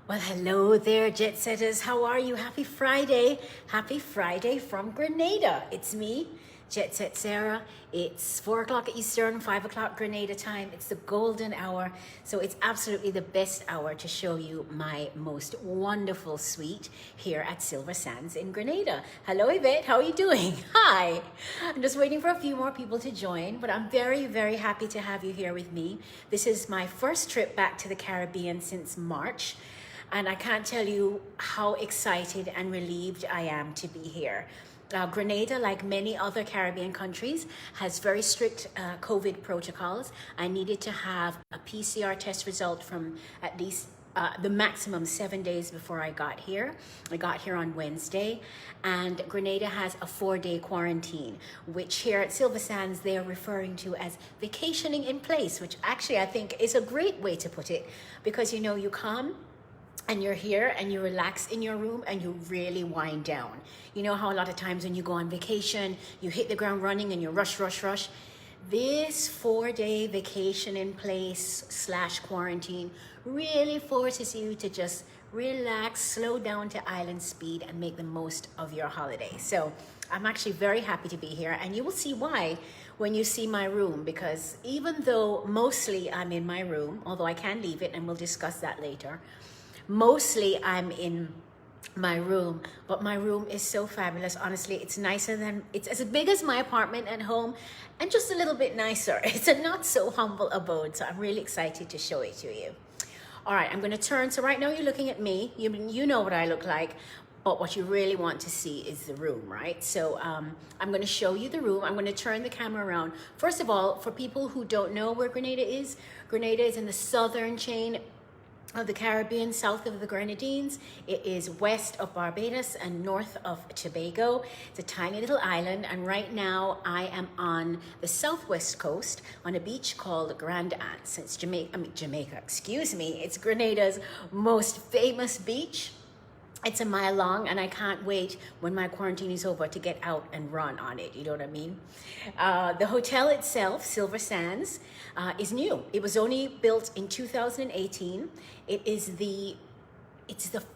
Well, hello there, Jet Setters. How are you? Happy Friday. Happy Friday from Grenada. It's me, JetSetSarah. It's 4 o'clock Eastern, 5 o'clock Grenada time. It's the golden hour. So it's absolutely the best hour to show you my most wonderful suite here at Silversands in Grenada. Hello, Yvette. How are you doing? Hi. I'm just waiting for a few more people to join, but I'm very, very happy to have you here with me. This is my first trip back to the Caribbean since March. And I can't tell you how excited and relieved I am to be here. Grenada, like many other Caribbean countries, has very strict COVID protocols. I needed to have a PCR test result from at least the maximum 7 days before I got here. I got here on Wednesday, and Grenada has a 4-day quarantine, which here at Silversands they are referring to as vacationing in place, which actually I think is a great way to put it, because you know, you come and you're here and you relax in your room and you really wind down. You know how a lot of times when you go on vacation, you hit the ground running and you rush. This 4-day vacation in place / quarantine really forces you to just relax, slow down to island speed and make the most of your holiday. So I'm actually very happy to be here, and you will see why when you see my room, because even though mostly I'm in my room, although I can leave it and we'll discuss that later, mostly I'm in my room, but my room is so fabulous. Honestly, it's as big as my apartment at home and just a little bit nicer. It's a not so humble abode, so I'm really excited to show it to you. All right, I'm going to turn. So right now you're looking at me. You know what I look like, but what you really want to see is the room, right? So I'm going to show you the room. I'm going to turn the camera around. First of all, for people who don't know where Grenada is in the southern chain of the Caribbean, south of the Grenadines. It is west of Barbados and north of Tobago. It's a tiny little island, and right now I am on the southwest coast on a beach called Grenada. It's Jamaica, excuse me. It's Grenada's most famous beach. It's a mile long, and I can't wait when my quarantine is over to get out and run on it. You know what I mean? The hotel itself, Silversands, is new. It was only built in 2018. It's the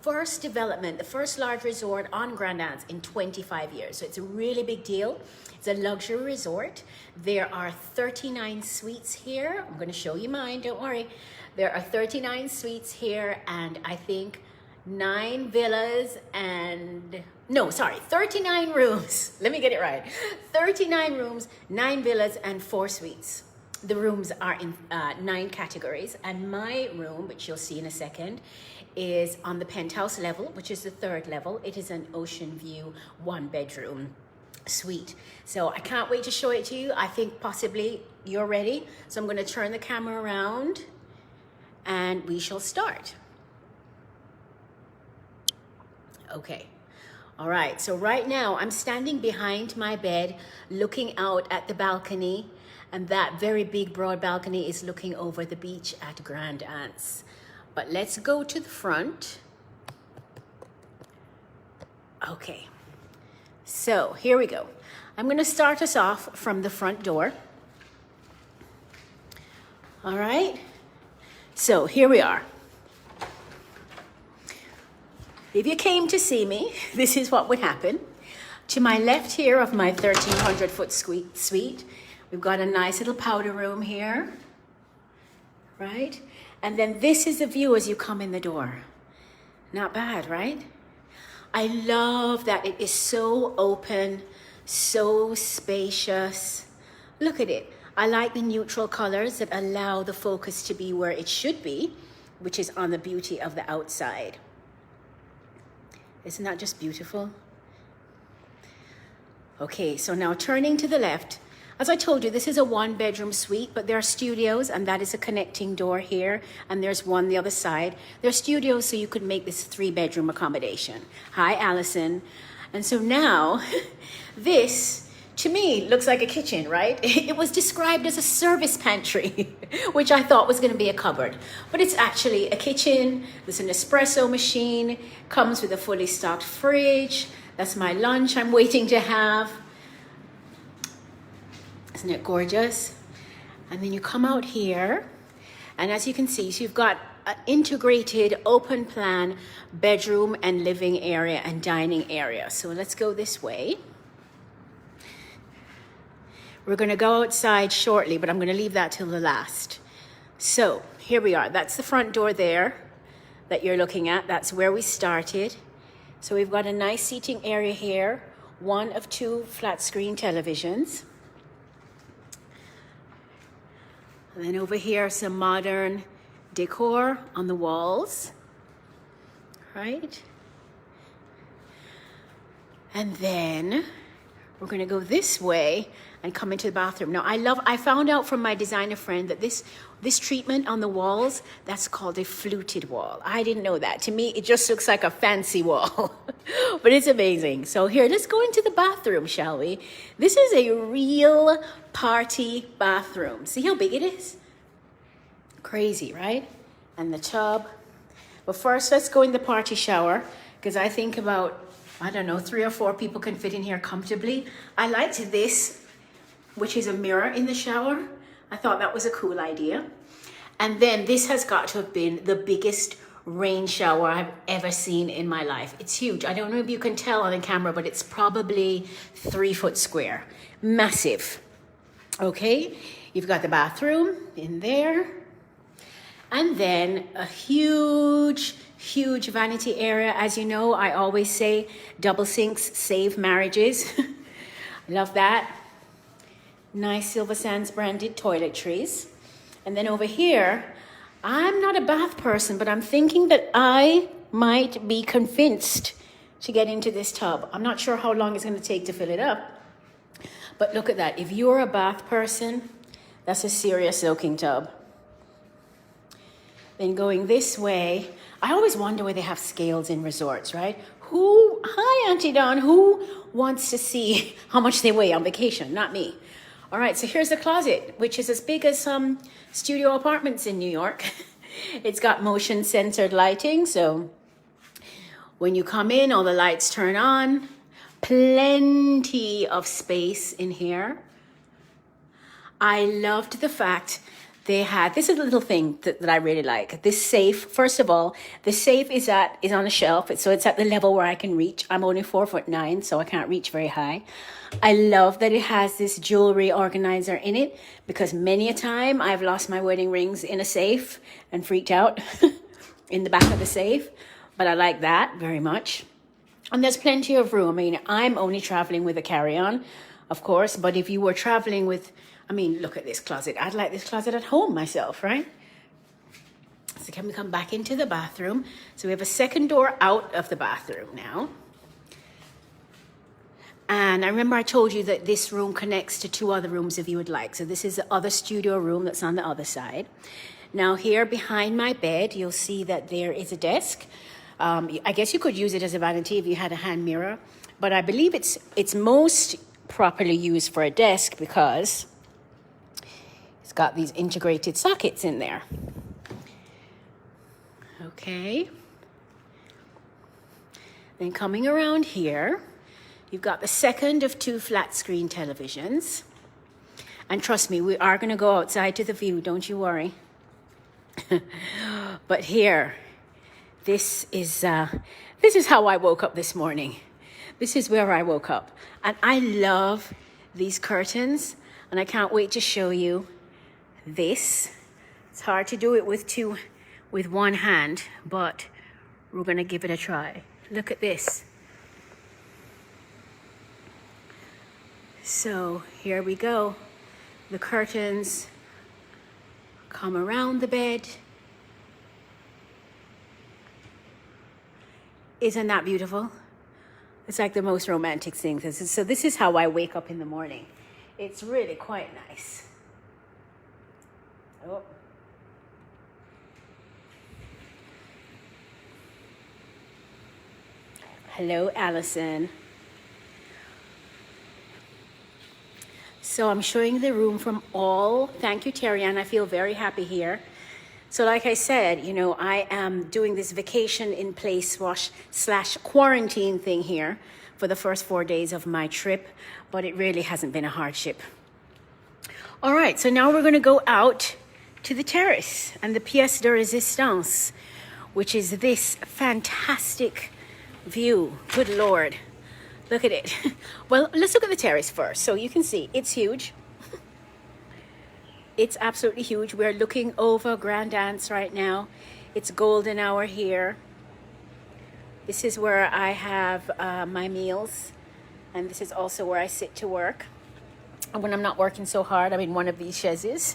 first development, the first large resort on Grenada in 25 years. So it's a really big deal. It's a luxury resort. There are 39 suites here. I'm going to show you mine, don't worry. There are 39 suites here, and I think 39 rooms. Let me get it right. 39 rooms, 9 villas, and 4 suites. The rooms are in 9 categories, and my room, which you'll see in a second, is on the penthouse level, which is the 3rd level. It is an ocean view 1-bedroom suite. So I can't wait to show it to you. I think possibly you're ready. So I'm going to turn the camera around and we shall start. Okay. All right. So right now I'm standing behind my bed looking out at the balcony, and that very big broad balcony is looking over the beach at Grand Anse. But let's go to the front. Okay. So here we go. I'm going to start us off from the front door. All right. So here we are. If you came to see me, this is what would happen. To my left here of my 1,300-foot suite, we've got a nice little powder room here, right? And then this is the view as you come in the door. Not bad, right? I love that it is so open, so spacious. Look at it. I like the neutral colors that allow the focus to be where it should be, which is on the beauty of the outside. Isn't that just beautiful? Okay, so now turning to the left. As I told you, this is a 1-bedroom suite, but there are studios, and that is a connecting door here, and there's one the other side. There are studios, so you could make this 3-bedroom accommodation. Hi, Allison. And so now, this, to me, looks like a kitchen, right? It was described as a service pantry, which I thought was going to be a cupboard. But it's actually a kitchen. There's an espresso machine, comes with a fully stocked fridge. That's my lunch I'm waiting to have. Isn't it gorgeous? And then you come out here, and as you can see, so you've got an integrated open plan bedroom and living area and dining area. So let's go this way. We're going to go outside shortly, but I'm going to leave that till the last. So here we are. That's the front door there that you're looking at. That's where we started. So we've got a nice seating area here, one of two flat screen televisions. And then over here, some modern decor on the walls, right? And then we're gonna go this way and come into the bathroom. Now I found out from my designer friend that this treatment on the walls, that's called a fluted wall. I didn't know that. To me, it just looks like a fancy wall, but it's amazing. So here, let's go into the bathroom, shall we? This is a real party bathroom. See how big it is? Crazy, right? And the tub. But first, let's go in the party shower, because I think about, I don't know, 3 or 4 people can fit in here comfortably. I liked this, which is a mirror in the shower. I thought that was a cool idea. And then this has got to have been the biggest rain shower I've ever seen in my life. It's huge. I don't know if you can tell on the camera, but it's probably 3 foot square. Massive. Okay, you've got the bathroom in there. And then a huge vanity area. As you know, I always say double sinks save marriages. I love that. Nice Silversands branded toiletries. And then over here, I'm not a bath person, but I'm thinking that I might be convinced to get into this tub. I'm not sure how long it's going to take to fill it up. But look at that. If you're a bath person, that's a serious soaking tub. Then going this way, I always wonder where they have scales in resorts, right? Hi Auntie Dawn, who wants to see how much they weigh on vacation? Not me. All right, so here's the closet, which is as big as some studio apartments in New York. It's got motion censored lighting, so when you come in, all the lights turn on. Plenty of space in here. I loved the fact they had, this is a little thing that I really like. This safe, first of all, the safe is on a shelf. So it's at the level where I can reach. I'm only 4'9", so I can't reach very high. I love that it has this jewelry organizer in it, because many a time I've lost my wedding rings in a safe and freaked out in the back of the safe. But I like that very much. And there's plenty of room. I mean, I'm only traveling with a carry-on, of course, but if you were traveling with, I mean, look at this closet. I'd like this closet at home myself, right? So can we come back into the bathroom? So we have a second door out of the bathroom now. And I remember I told you that this room connects to 2 other rooms if you would like. So this is the other studio room that's on the other side. Now here behind my bed, you'll see that there is a desk. I guess you could use it as a vanity if you had a hand mirror. But I believe it's most properly used for a desk because it's got these integrated sockets in there. Okay. Then coming around here, you've got the second of 2 flat screen televisions. And trust me, we are going to go outside to the view, don't you worry. But here, this is how I woke up this morning. This is where I woke up. And I love these curtains, and I can't wait to show you this. It's hard to do it with one hand, but we're going to give it a try. Look at this. So here we go. The curtains come around the bed. Isn't that beautiful? It's like the most romantic thing. So this is how I wake up in the morning. It's really quite nice. Oh. Hello, Allison. So I'm showing the room from all. Thank you, Terry Ann. I feel very happy here. So like I said, you know, I am doing this vacation in place / quarantine thing here for the first 4 days of my trip, but it really hasn't been a hardship. All right, so now we're going to go out to the terrace and the pièce de résistance, which is this fantastic view. Good Lord, look at it. Well, let's look at the terrace first. So you can see it's huge. It's absolutely huge. We're looking over Grand Anse right now. It's golden hour here. This is where I have my meals, and this is also where I sit to work. And when I'm not working so hard, I'm in one of these chaises.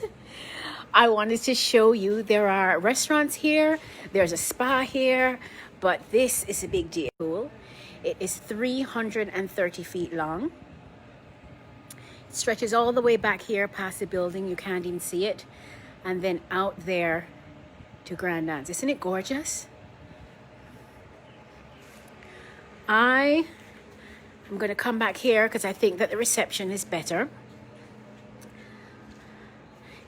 I wanted to show you there are restaurants here. There's a spa here, but this is a big deal. It is 330 feet long. It stretches all the way back here past the building. You can't even see it. And then out there to Grand Anse. Isn't it gorgeous? I am going to come back here because I think that the reception is better.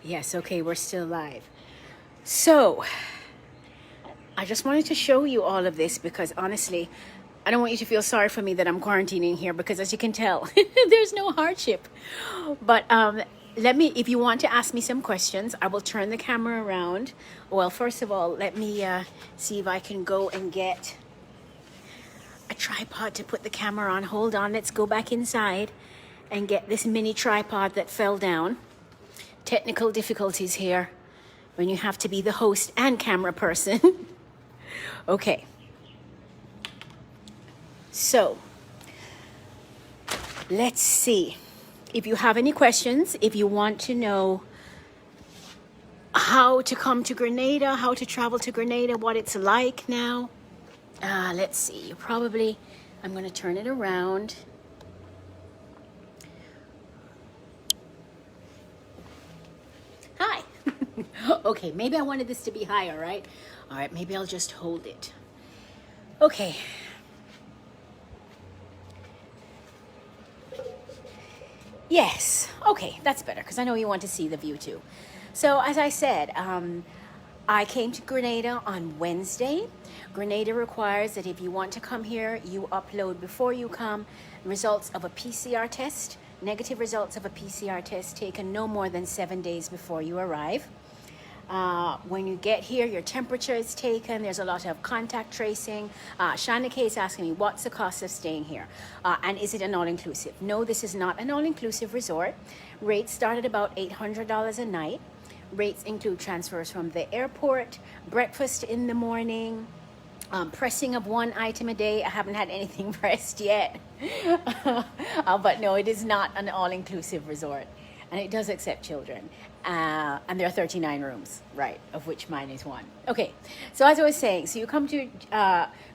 Yes, okay, we're still live. So, I just wanted to show you all of this because honestly, I don't want you to feel sorry for me that I'm quarantining here because as you can tell, there's no hardship. But if you want to ask me some questions, I will turn the camera around. Well, first of all, let me see if I can go and get a tripod to put the camera on. Hold on, let's go back inside and get this mini tripod that fell down. Technical difficulties here when you have to be the host and camera person. Okay. So, let's see. If you have any questions, if you want to know how to come to Grenada, how to travel to Grenada, what it's like now. Let's see. I'm going to turn it around. Hi. Okay, maybe I wanted this to be higher, right? All right, maybe I'll just hold it. Okay. Yes. Okay, that's better because I know you want to see the view too. So as I said, I came to Grenada on Wednesday. Grenada requires that if you want to come here, you upload before you come results of a PCR test. Negative results of a PCR test taken no more than 7 days before you arrive. When you get here, your temperature is taken. There's a lot of contact tracing. Shanike is asking me, what's the cost of staying here? And is it an all-inclusive? No, this is not an all-inclusive resort. Rates start at about $800 a night. Rates include transfers from the airport, breakfast in the morning, pressing of one item a day. I haven't had anything pressed yet. But no, it is not an all-inclusive resort. And it does accept children. And there are 39 rooms, right, of which mine is one. Okay, so as I was saying, so you come to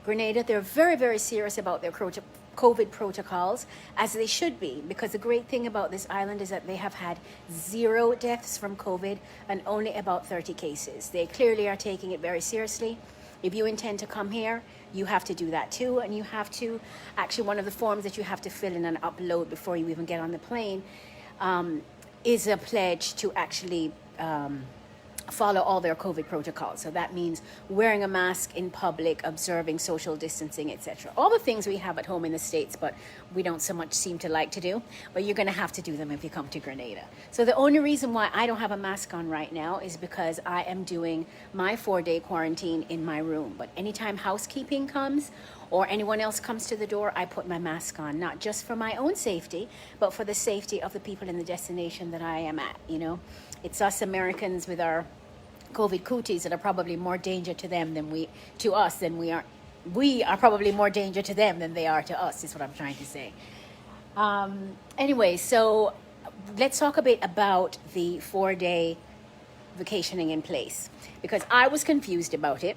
Grenada, they're very, very serious about their COVID protocols, as they should be, because the great thing about this island is that they have had 0 deaths from COVID and only about 30 cases. They clearly are taking it very seriously. If you intend to come here, you have to do that too, and you have to, actually one of the forms that you have to fill in and upload before you even get on the plane is a pledge to actually follow all their COVID protocols. So that means wearing a mask in public, observing social distancing, etc. All the things we have at home in the States, but we don't so much seem to like to do. But you're going to have to do them if you come to Grenada. So the only reason why I don't have a mask on right now is because I am doing my 4-day quarantine in my room. But anytime housekeeping comes or anyone else comes to the door, I put my mask on, not just for my own safety, but for the safety of the people in the destination that I am at, you know. It's us Americans with our COVID cooties that are probably more danger to them than we are probably more danger to them than they are to us, is what I'm trying to say. Anyway, so let's talk a bit about the 4-day vacationing in place, because I was confused about it.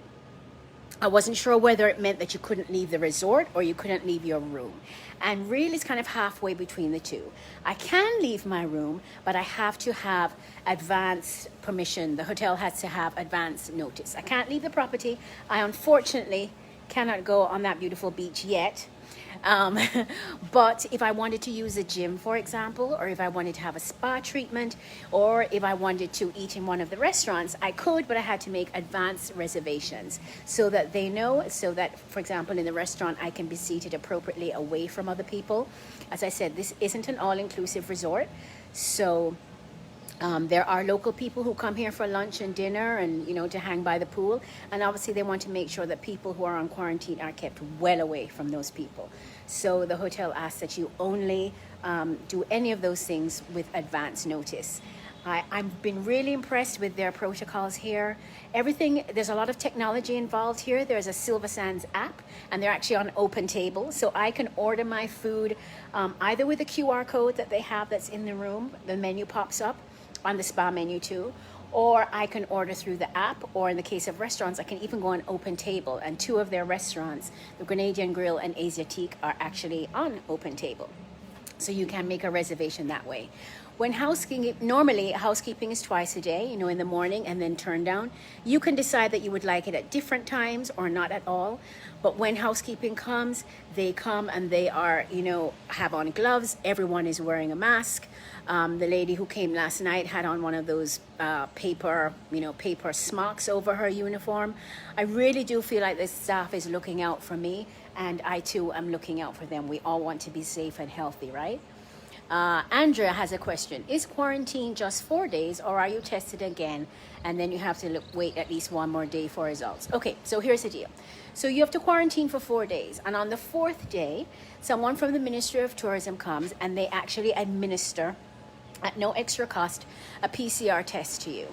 I wasn't sure whether it meant that you couldn't leave the resort or you couldn't leave your room. And really it's kind of halfway between the two. I can leave my room, but I have to have advance permission. The hotel has to have advance notice. I can't leave the property. I unfortunately cannot go on that beautiful beach yet. But if I wanted to use a gym, for example, or if I wanted to have a spa treatment, or if I wanted to eat in one of the restaurants, I could, but I had to make advanced reservations so that they know, so that, for example, in the restaurant, I can be seated appropriately away from other people. As I said, this isn't an all-inclusive resort, so There are local people who come here for lunch and dinner and, to hang by the pool. And obviously they want to make sure that people who are on quarantine are kept well away from those people. So the hotel asks that you only do any of those things with advance notice. I've been really impressed with their protocols here. There's a lot of technology involved here. There's a Silversands app, and they're actually on open table. So I can order my food either with a QR code that they have that's in the room, the menu pops up on the spa menu too, or I can order through the app, or in the case of restaurants, I can even go on open table. And two of their restaurants, the Grenadian Grill and Asiatique, are actually on open table. So you can make a reservation that way. When normally housekeeping is twice a day, in the morning and then turn down. You can decide that you would like it at different times or not at all. But when housekeeping comes, they come and they are, have on gloves. Everyone is wearing a mask. The lady who came last night had on one of those paper smocks over her uniform. I really do feel like the staff is looking out for me, and I too am looking out for them. We all want to be safe and healthy, right? Andrea has a question. Is quarantine just 4 days, or are you tested again and then you have to wait at least one more day for results? Okay, so here's the deal. So you have to quarantine for 4 days, and on the 4th day, someone from the Ministry of Tourism comes and they actually administer, at no extra cost, a PCR test to you.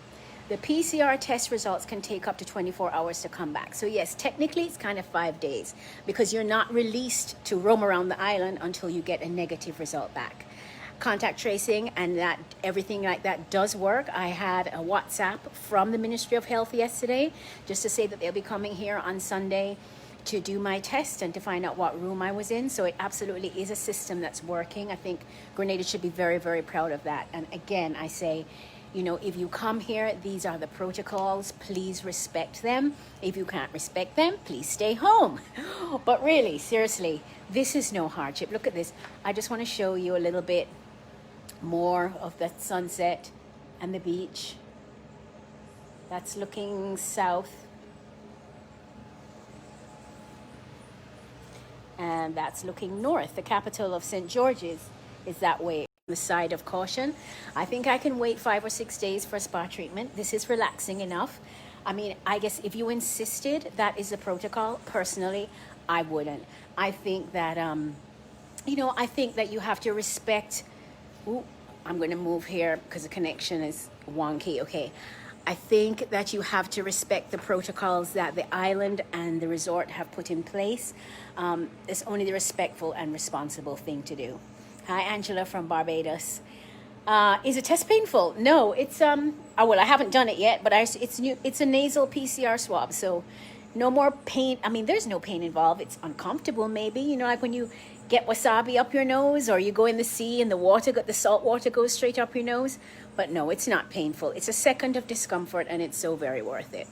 The PCR test results can take up to 24 hours to come back. So yes, technically it's kind of 5 days, because you're not released to roam around the island until you get a negative result back. Contact tracing and that everything like that does work. I had a WhatsApp from the Ministry of Health yesterday just to say that they'll be coming here on Sunday to do my test and to find out what room I was in. So it absolutely is a system that's working. I think Grenada should be very, very proud of that. And again, I say, if you come here, these are the protocols. Please respect them. If you can't respect them, please stay home. But really, seriously, this is no hardship. Look at this. I just want to show you a little bit more of the sunset and the beach. That's looking south. And that's looking north. The capital of St. George's is that way, the side of caution. I think I can wait 5 or 6 days for a spa treatment. This is relaxing enough. I mean, I guess if you insisted that is the protocol, personally, I wouldn't. I think that, I think that you have to respect. Ooh, I'm going to move here because the connection is wonky. Okay. I think that you have to respect the protocols that the island and the resort have put in place. It's only the respectful and responsible thing to do. Hi, Angela from Barbados. Is a test painful? No, it's well, I haven't done it yet, but it's a nasal PCR swab, so no more pain. I mean, there's no pain involved. It's uncomfortable, maybe, like when you get wasabi up your nose, or you go in the sea and the salt water goes straight up your nose. But no, it's not painful. It's a second of discomfort, and it's so very worth it.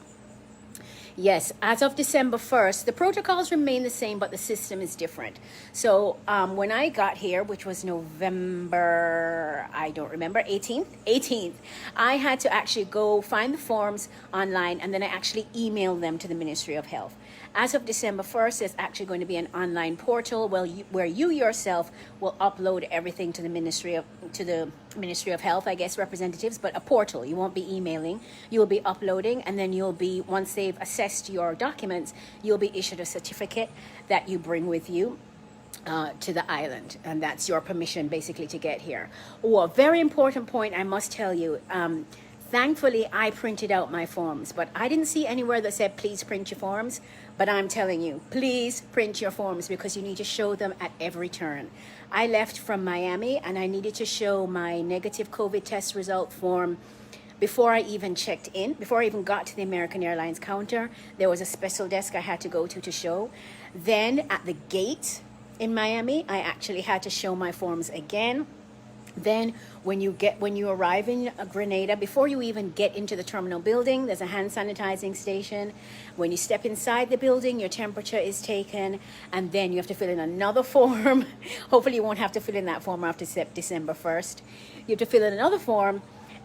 Yes, as of December 1st, the protocols remain the same, but the system is different. So when I got here, which was November, I don't remember, 18th, I had to actually go find the forms online, and then I actually emailed them to the Ministry of Health. As of December 1st, there's actually going to be an online portal where you yourself will upload everything to the Ministry of Health, I guess, representatives, but a portal. You won't be emailing. You'll be uploading, and then once they've assessed your documents, you'll be issued a certificate that you bring with you to the island, and that's your permission basically to get here. Oh, a very important point I must tell you. Thankfully, I printed out my forms, but I didn't see anywhere that said, please print your forms. But I'm telling you, please print your forms, because you need to show them at every turn. I left from Miami, and I needed to show my negative COVID test result form before I even checked in, before I even got to the American Airlines counter. There was a special desk I had to go to show. Then at the gate in Miami, I actually had to show my forms again. Then when you arrive in Grenada, before you even get into the terminal building, there's a hand sanitizing station. When you step inside the building, your temperature is taken, and then you have to fill in another form. Hopefully you won't have to fill in that form after December 1st. You have to fill in another form,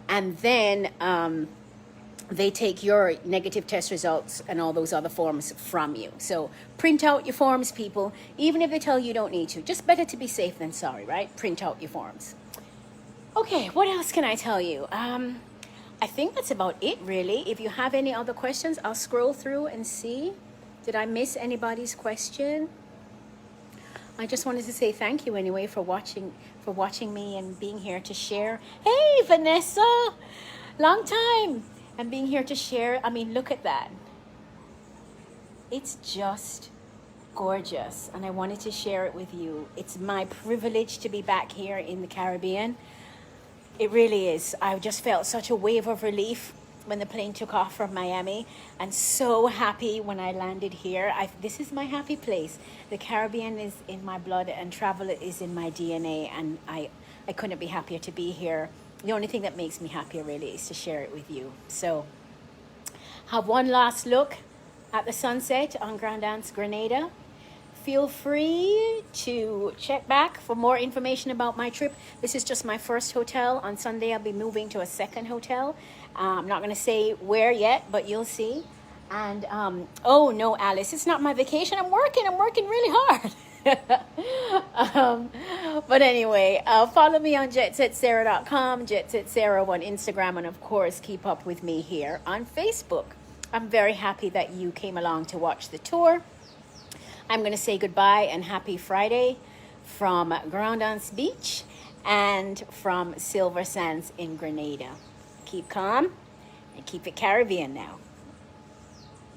and then they take your negative test results and all those other forms from you. So print out your forms, people, even if they tell you don't need to. Just better to be safe than sorry, right? Print out your forms. Okay, what else can I tell you? I think that's about it, really. If you have any other questions, I'll scroll through and see. Did I miss anybody's question? I just wanted to say thank you anyway for watching me and being here to share. Hey, Vanessa, long time, and being here to share. I mean, look at that. It's just gorgeous, and I wanted to share it with you. It's my privilege to be back here in the Caribbean. It really is. I just felt such a wave of relief when the plane took off from Miami, and so happy when I landed here. This is my happy place. The Caribbean is in my blood, and travel is in my DNA, and I couldn't be happier to be here. The only thing that makes me happier really is to share it with you. So have one last look at the sunset on Grand Anse, Grenada. Feel free to check back for more information about my trip. This is just my first hotel. On Sunday, I'll be moving to a second hotel. I'm not going to say where yet, but you'll see. And, oh, no, Alice, it's not my vacation. I'm working really hard. But anyway, follow me on JetSetSarah.com, JetSetSarah on Instagram, and, of course, keep up with me here on Facebook. I'm very happy that you came along to watch the tour. I'm going to say goodbye and happy Friday from Grand Anse Beach and from Silversands in Grenada. Keep calm and keep it Caribbean now.